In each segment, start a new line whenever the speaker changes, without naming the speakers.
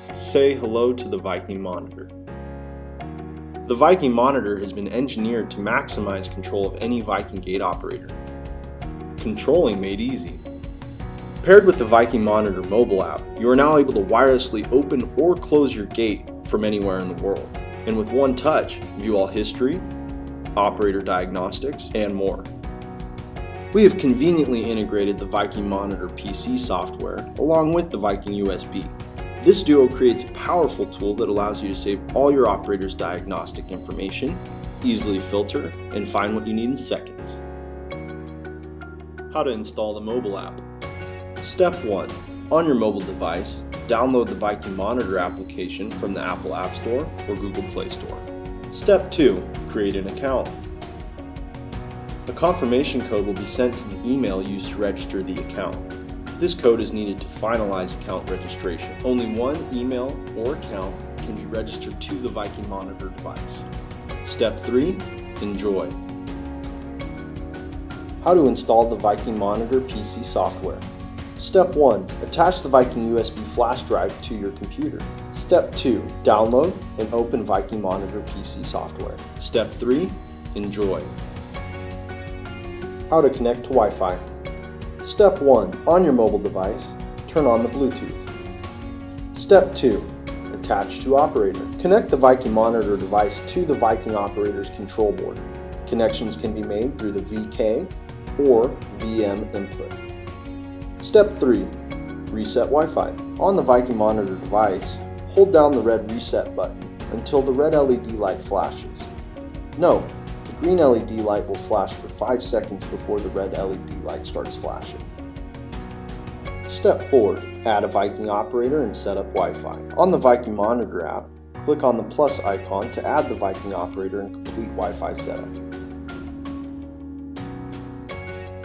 Say hello to the Viking monitor. The Viking monitor has been engineered to maximize control of any Viking gate operator. Controlling made easy. Paired with the Viking monitor mobile app, you are now able to wirelessly open or close your gate from anywhere in the world. And with one touch, view all history, operator diagnostics, and more. We have conveniently integrated the Viking Monitor PC software along with the Viking USB. This duo creates a powerful tool that allows you to save all your operator's diagnostic information, easily filter, and find what you need in seconds. How to install the mobile app. Step 1. On your mobile device, download the Viking Monitor application from the Apple App Store or Google Play Store. Step 2. Create an account. A confirmation code will be sent to the email used to register the account. This code is needed to finalize account registration. Only one email or account can be registered to the Viking Monitor device. Step 3. Enjoy. How to install the Viking Monitor PC software. Step 1. Attach the Viking USB flash drive to your computer. Step 2. Download and open Viking Monitor PC software. Step 3. Enjoy. How to connect to Wi-Fi. Step 1. On your mobile device, turn on the Bluetooth. Step 2. Attach to operator. Connect the Viking Monitor device to the Viking operator's control board. Connections can be made through the VK or VM input. Step 3. Reset Wi-Fi. On the Viking Monitor device, hold down the red reset button until the red LED light flashes. Note, the green LED light will flash for 5 seconds before the red LED light starts flashing. Step 4. Add a Viking operator and set up Wi-Fi. On the Viking Monitor app, click on the plus icon to add the Viking operator and complete Wi-Fi setup.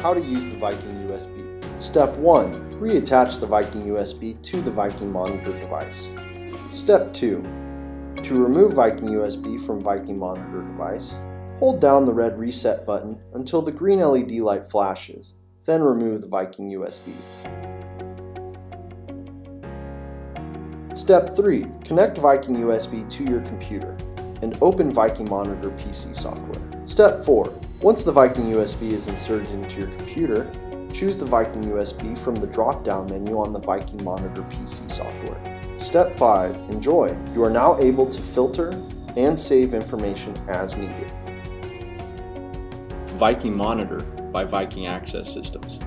How to use the Viking USB. Step 1. Reattach the Viking USB to the Viking Monitor device. Step 2. To remove Viking USB from Viking Monitor device, hold down the red reset button until the green LED light flashes, then remove the Viking USB. Step 3. Connect Viking USB to your computer and open Viking Monitor PC software. Step 4. Once the Viking USB is inserted into your computer, choose the Viking USB from the drop-down menu on the Viking Monitor PC software. Step 5. Enjoy! You are now able to filter and save information as needed. Viking Monitor by Viking Access Systems.